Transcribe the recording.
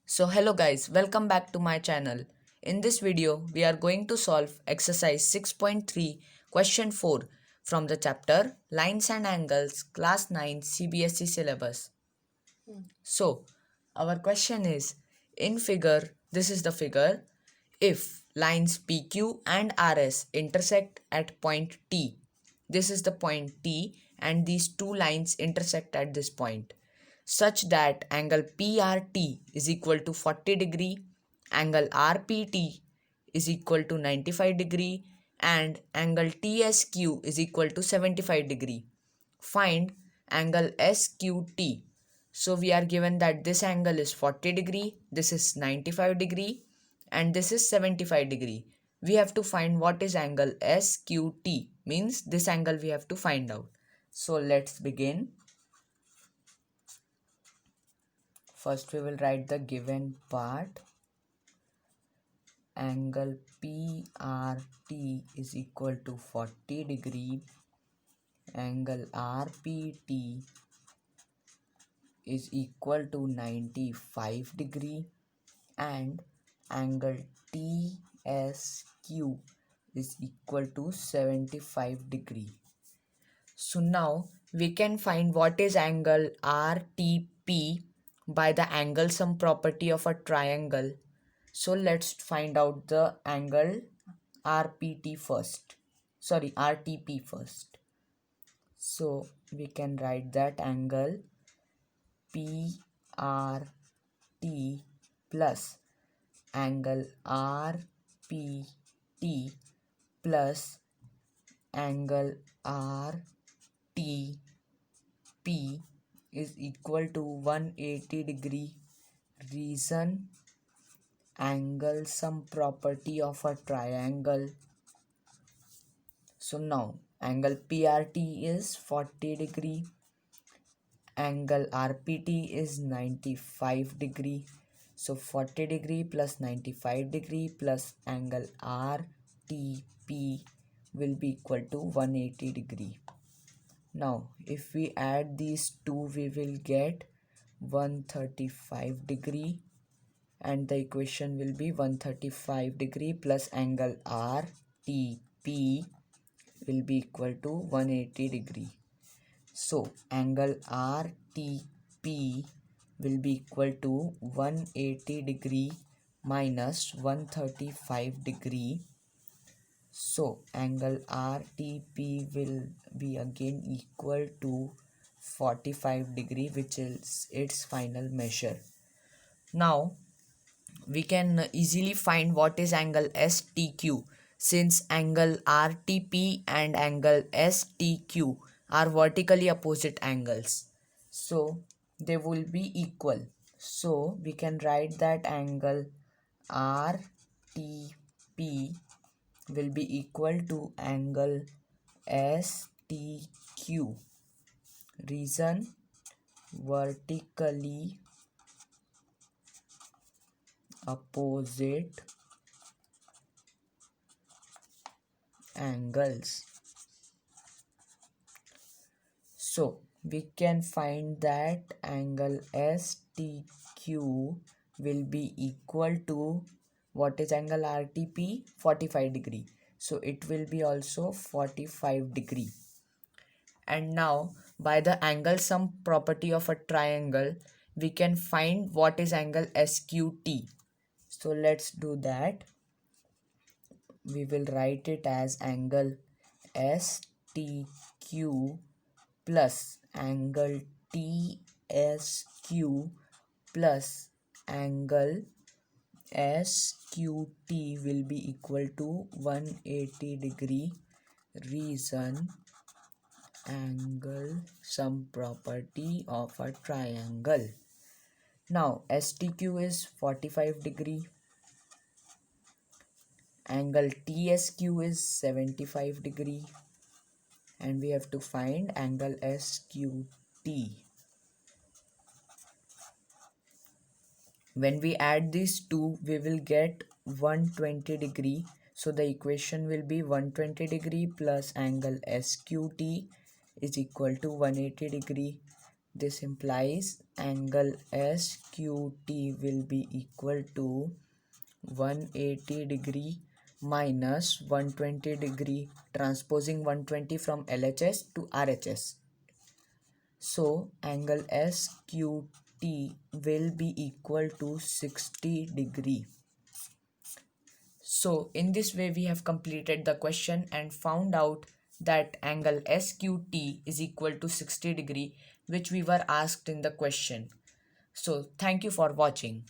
So hello guys, welcome back to my channel. In this video, we are going to solve exercise 6.3 question 4 from the chapter Lines and Angles class 9 CBSE syllabus. So our question is this is the figure, if lines PQ and RS intersect at point T, this is the point T and these two lines intersect at this point, such that angle PRT is equal to 40 degree, angle RPT is equal to 95 degree and angle TSQ is equal to 75 degree. Find angle SQT. So we are given that this angle is 40 degree, this is 95 degree and this is 75 degree. We have to find what is angle SQT, means this angle we have to find out. So let's begin. First we will write the given part. Angle PRT is equal to 40 degree. Angle RPT is equal to 95 degree and angle TSQ is equal to 75 degree. So now we can find what is angle RTP by the angle sum property of a triangle. So let's find out the angle RPT first. Sorry, RTP first. So we can write that angle PRT plus angle RPT plus angle RTP is equal to 180 degree. Reason, angle sum property of a triangle. So now angle PRT is 40 degree, angle RPT is 95 degree. So 40 degree plus 95 degree plus angle RTP will be equal to 180 degree. Now if we add these two, we will get 135 degree and the equation will be 135 degree plus angle RTP will be equal to 180 degree. So angle RTP will be equal to 180 degree minus 135 degree. So angle RTP will be again equal to 45 degree, which is its final measure. Now we can easily find what is angle STQ, since angle RTP and angle STQ are vertically opposite angles, so they will be equal. So we can write that angle RTP will be equal to angle STQ. Reason, vertically opposite angles. So we can find that angle STQ will be equal to, what is angle RTP? 45 degree. So it will be also 45 degree. And now by the angle sum property of a triangle, we can find what is angle SQT. So let's do that. We will write it as angle STQ plus angle TSQ plus angle SQT will be equal to 180 degree. Reason, angle sum property of a triangle. Now STQ is 45 degree, angle TSQ is 75 degree, and we have to find angle SQT. When we add these two, we will get 120 degree. So the equation will be 120 degree plus angle SQT is equal to 180 degree. This implies angle SQT will be equal to 180 degree minus 120 degree, transposing 120 from LHS to RHS. So angle SQT will be equal to 60 degree. So in this way we have completed the question and found out that angle SQT is equal to 60 degree, which we were asked in the question. So thank you for watching.